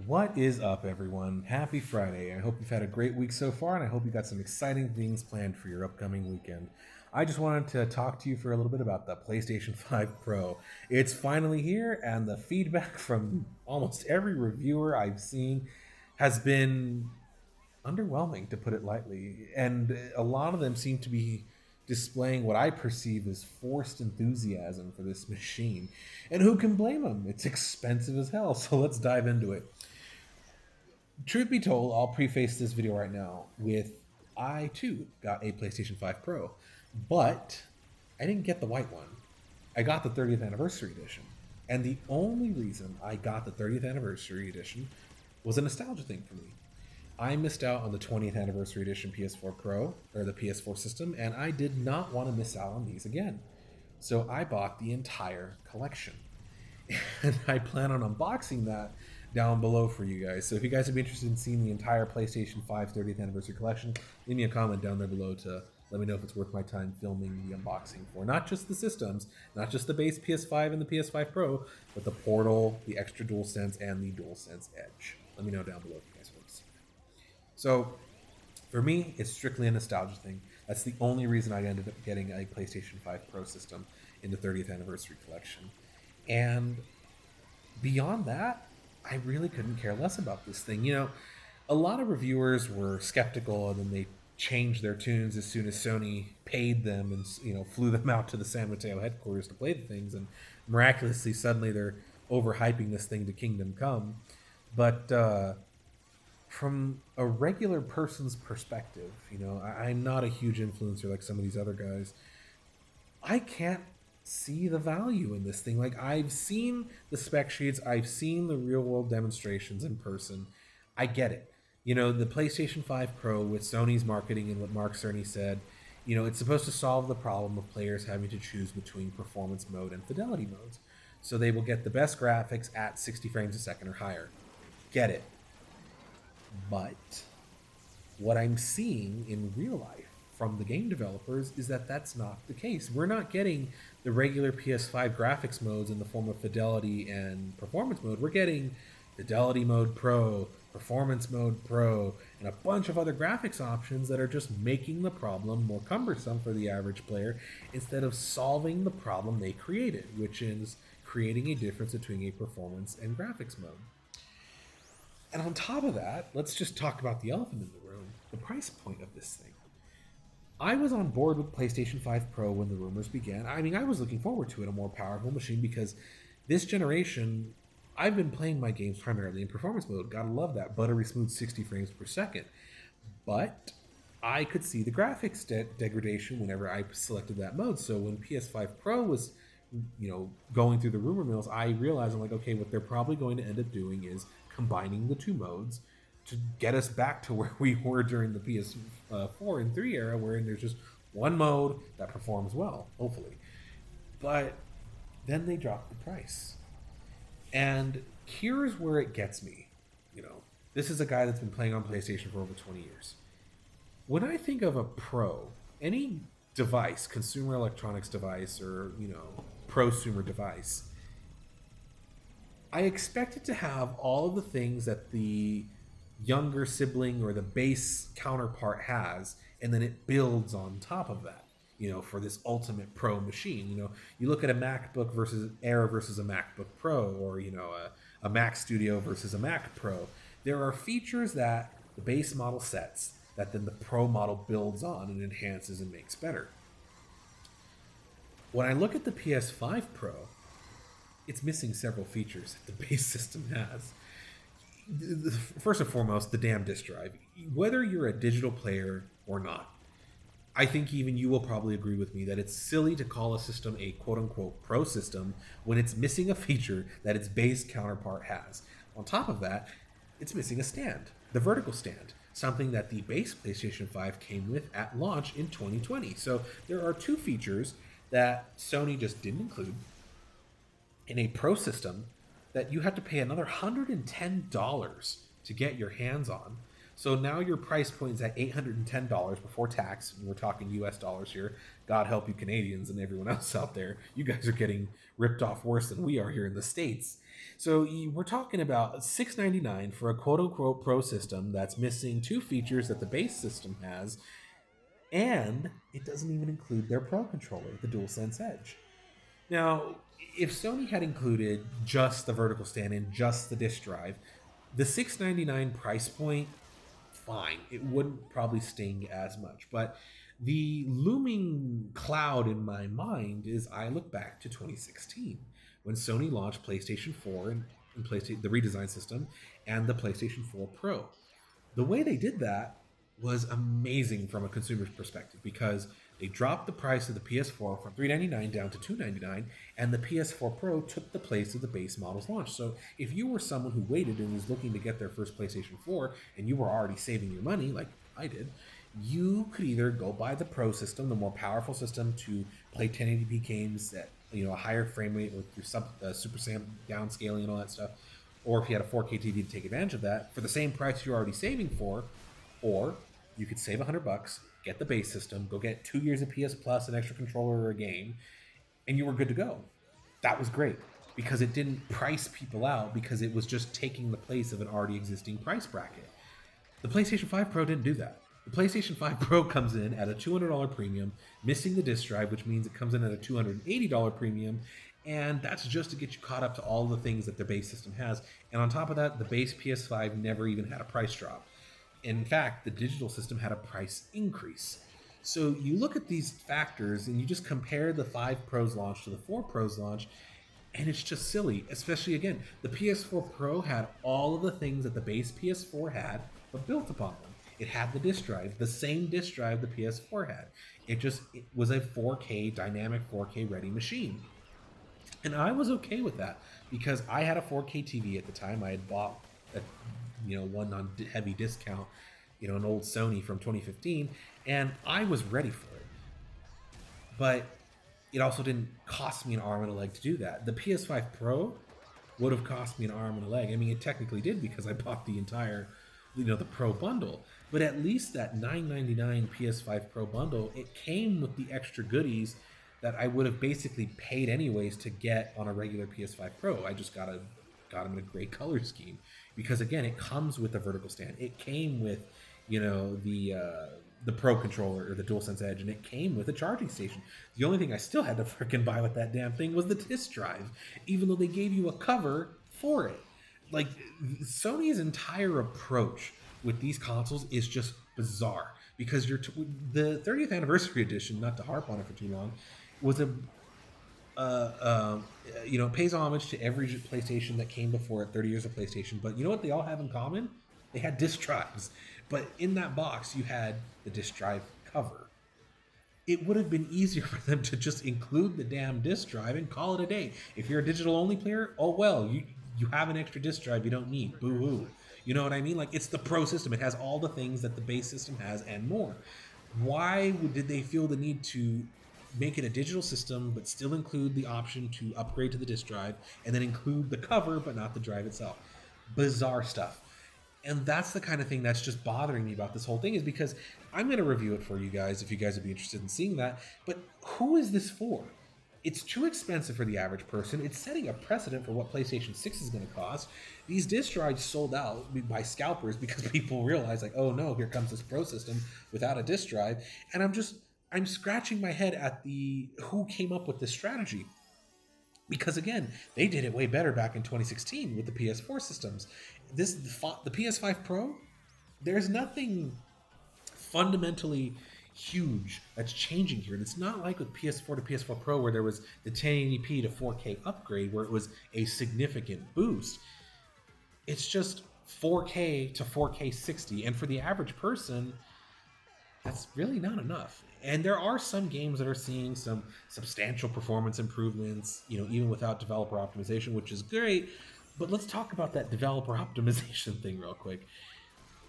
What is up, everyone? Happy Friday. I hope you've had a great week so far, and I hope you got some exciting things planned for your upcoming weekend. I just wanted to talk to you for a little bit about the PlayStation 5 Pro. It's finally here, and the feedback from almost every reviewer I've seen has been underwhelming, to put it lightly. And a lot of them seem to be displaying what I perceive as forced enthusiasm for this machine. And who can blame them? It's expensive as hell, so let's dive into it. Truth be told, I'll preface this video right now with I too got a PlayStation 5 Pro, but I didn't get the white one. I got the 30th anniversary edition. And the only reason I got the 30th anniversary edition was a nostalgia thing for me. I missed out on the 20th anniversary edition PS4 Pro, or the PS4 system, and I did not want to miss out on these again. So I bought the entire collection. And I plan on unboxing that down below for you guys. So if you guys would be interested in seeing the entire PlayStation 5 30th anniversary collection, leave me a comment down there below to let me know if it's worth my time filming the unboxing for not just the systems, not just the base PS5 and the PS5 Pro, but the Portal, the extra DualSense, and the DualSense Edge. Let me know down below if you guys want to see that. So for me, it's strictly a nostalgia thing. That's the only reason I ended up getting a PlayStation 5 Pro system in the 30th anniversary collection. And beyond that, I really couldn't care less about this thing. You know, a lot of reviewers were skeptical, and then they changed their tunes as soon as Sony paid them and, you know, flew them out to the San Mateo headquarters to play the things. And miraculously, suddenly they're overhyping this thing to Kingdom Come. But from a regular person's perspective, you know, I'm not a huge influencer like some of these other guys. I can't see the value in this thing. Like, I've seen the spec sheets, I've seen the real world demonstrations in person. I get it. You know, the PlayStation 5 Pro, with Sony's marketing and what Mark Cerny said, you know, it's supposed to solve the problem of players having to choose between performance mode and fidelity modes. So they will get the best graphics at 60 frames a second or higher. Get it. But what I'm seeing in real life from the game developers is that that's not the case. We're not getting the regular PS5 graphics modes in the form of fidelity and performance mode. We're getting fidelity mode Pro, performance mode Pro, and a bunch of other graphics options that are just making the problem more cumbersome for the average player instead of solving the problem they created, which is creating a difference between a performance and graphics mode. And on top of that, let's just talk about the elephant in the room, the price point of this thing. I was on board with PlayStation 5 Pro when the rumors began. I mean, I was looking forward to it, a more powerful machine, because this generation, I've been playing my games primarily in performance mode. Gotta love that buttery smooth 60 frames per second. But I could see the graphics degradation whenever I selected that mode. So when PS5 Pro was, you know, going through the rumor mills, I realized, I'm like, okay, what they're probably going to end up doing is combining the two modes to get us back to where we were during the PS4 and 3 era, where there's just one mode that performs well, hopefully. But then they dropped the price. And here's where it gets me. You know, this is a guy that's been playing on PlayStation for over 20 years. When I think of a Pro, any device, consumer electronics device, or, you know, prosumer device, I expect it to have all of the things that the younger sibling or the base counterpart has, and then it builds on top of that, you know, for this ultimate Pro machine. You know, you look at a MacBook versus Air versus a MacBook Pro, or, you know, a Mac Studio versus a Mac Pro. There are features that the base model sets that then the Pro model builds on and enhances and makes better. When I look at the PS5 Pro, it's missing several features that the base system has. First and foremost, the damn disk drive. Whether you're a digital player or not, I think even you will probably agree with me that it's silly to call a system a quote-unquote Pro system when it's missing a feature that its base counterpart has. On top of that, it's missing a stand, the vertical stand, something that the base PlayStation 5 came with at launch in 2020. So there are two features that Sony just didn't include in a Pro system that you have to pay another $110 to get your hands on. So now your price point is at $810 before tax. And we're talking US dollars here. God help you Canadians and everyone else out there. You guys are getting ripped off worse than we are here in the States. So we're talking about $699 for a quote-unquote pro system that's missing two features that the base system has, and it doesn't even include their Pro controller, the DualSense Edge. Now, if Sony had included just the vertical stand and just the disc drive, the $699 price point, fine, it wouldn't probably sting as much. But the looming cloud in my mind is I look back to 2016 when Sony launched PlayStation 4 and PlayStation, the redesigned system, and the PlayStation 4 Pro. The way they did that was amazing from a consumer's perspective because they dropped the price of the PS4 from $399 down to $299, and the PS4 Pro took the place of the base model's launch. So if you were someone who waited and was looking to get their first PlayStation 4 and you were already saving your money, like I did, you could either go buy the Pro system, the more powerful system to play 1080p games at a higher frame rate or through Super Sam downscaling and all that stuff, or if you had a 4K TV to take advantage of that for the same price you're already saving for, or you could save $100, get the base system, go get 2 years of PS Plus, an extra controller or a game, and you were good to go. That was great because it didn't price people out because it was just taking the place of an already existing price bracket. The PlayStation 5 Pro didn't do that. The PlayStation 5 Pro comes in at a $200 premium, missing the disc drive, which means it comes in at a $280 premium, and that's just to get you caught up to all the things that the base system has. And on top of that, the base PS5 never even had a price drop. In fact, the digital system had a price increase. So you look at these factors and you just compare the 5 Pro's launch to the 4 Pro's launch, and it's just silly. Especially, again, the PS4 Pro had all of the things that the base PS4 had, but built upon them. It had the disc drive, the same disc drive the PS4 had. It was a 4K, dynamic 4K ready machine. And I was okay with that because I had a 4K TV at the time. I had bought one on heavy discount, an old Sony from 2015, and I was ready for it. But it also didn't cost me an arm and a leg to do that. The PS5 Pro would have cost me an arm and a leg. I mean, it technically did because I bought the entire, the Pro bundle. But at least that $999 PS5 Pro bundle, it came with the extra goodies that I would have basically paid anyways to get on a regular PS5 Pro. I just got them in a gray color scheme because, again, it comes with a vertical stand. It came with, the Pro controller or the DualSense Edge, and it came with a charging station. The only thing I still had to freaking buy with that damn thing was the disc drive, even though they gave you a cover for it. Like, Sony's entire approach with these consoles is just bizarre because the 30th anniversary edition, not to harp on it for too long, was it pays homage to every PlayStation that came before it, 30 years of PlayStation. But you know what they all have in common? They had disc drives. But in that box, you had the disc drive cover. It would have been easier for them to just include the damn disc drive and call it a day. If you're a digital-only player, oh well, you have an extra disc drive you don't need. Boo-hoo. You know what I mean? Like, it's the Pro system. It has all the things that the base system has and more. Why did they feel the need to make it a digital system but still include the option to upgrade to the disc drive and then include the cover but not the drive itself? Bizarre stuff. And that's the kind of thing that's just bothering me about this whole thing, is because I'm going to review it for you guys if you guys would be interested in seeing that. But who is this for? It's too expensive for the average person. It's setting a precedent for what PlayStation 6 is going to cost. These disc drives sold out by scalpers because people realize, like, oh no, here comes this Pro system without a disc drive. And I'm scratching my head at who came up with this strategy. Because, again, they did it way better back in 2016 with the PS4 systems. The PS5 Pro, there's nothing fundamentally huge that's changing here. And it's not like with PS4 to PS4 Pro where there was the 1080p to 4K upgrade where it was a significant boost. It's just 4K to 4K 60. And for the average person, that's really not enough. And there are some games that are seeing some substantial performance improvements, even without developer optimization, which is great. But let's talk about that developer optimization thing real quick.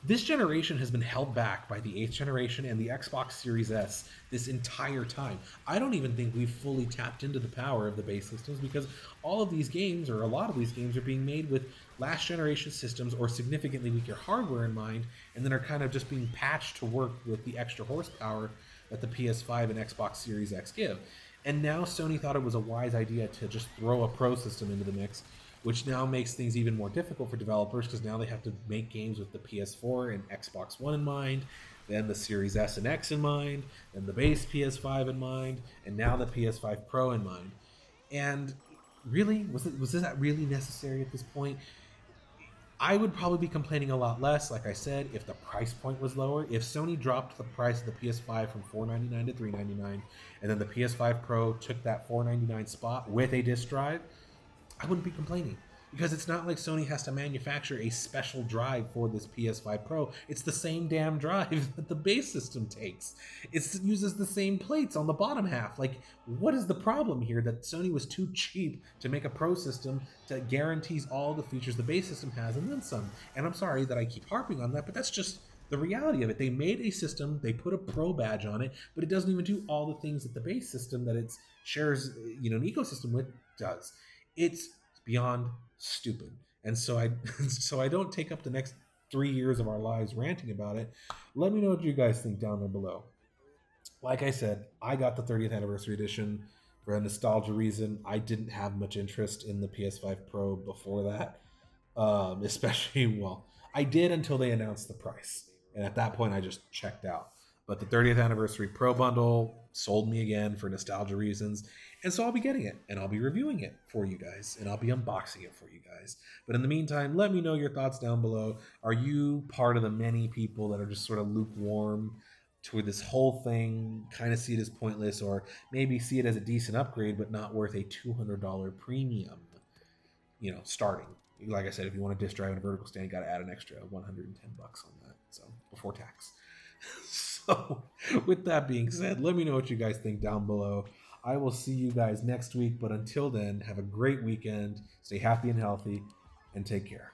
This generation has been held back by the 8th generation and the Xbox Series S this entire time. I don't even think we've fully tapped into the power of the base systems because all of these games, or a lot of these games, are being made with last generation systems or significantly weaker hardware in mind, and then are kind of just being patched to work with the extra horsepower that the PS5 and Xbox Series X give. And now Sony thought it was a wise idea to just throw a Pro system into the mix, which now makes things even more difficult for developers because now they have to make games with the PS4 and Xbox One in mind, then the Series S and X in mind, then the base PS5 in mind, and now the PS5 Pro in mind. And really, was this really necessary at this point? I would probably be complaining a lot less, like I said, if the price point was lower. If Sony dropped the price of the PS5 from $499 to $399, and then the PS5 Pro took that $499 spot with a disc drive, I wouldn't be complaining. Because it's not like Sony has to manufacture a special drive for this PS5 Pro. It's the same damn drive that the base system takes. It uses the same plates on the bottom half. Like, what is the problem here that Sony was too cheap to make a Pro system that guarantees all the features the base system has and then some? And I'm sorry that I keep harping on that, but that's just the reality of it. They made a system, they put a Pro badge on it, but it doesn't even do all the things that the base system that it shares, an ecosystem with does. It's beyond stupid. And so I don't take up the next 3 years of our lives ranting about it. Let me know what you guys think down there below. Like I said, I got the 30th anniversary edition for a nostalgia reason. I didn't have much interest in the PS5 Pro before that. Especially, well, I did until they announced the price. And at that point, I just checked out. But the 30th anniversary Pro bundle sold me again for nostalgia reasons. And so I'll be getting it, and I'll be reviewing it for you guys, and I'll be unboxing it for you guys. But in the meantime, let me know your thoughts down below. Are you part of the many people that are just sort of lukewarm toward this whole thing, kind of see it as pointless, or maybe see it as a decent upgrade, but not worth a $200 premium, starting? Like I said, if you want a disc drive and a vertical stand, you got to add an extra $110 on that, so before tax. So with that being said, let me know what you guys think down below. I will see you guys next week, but until then, have a great weekend, stay happy and healthy, and take care.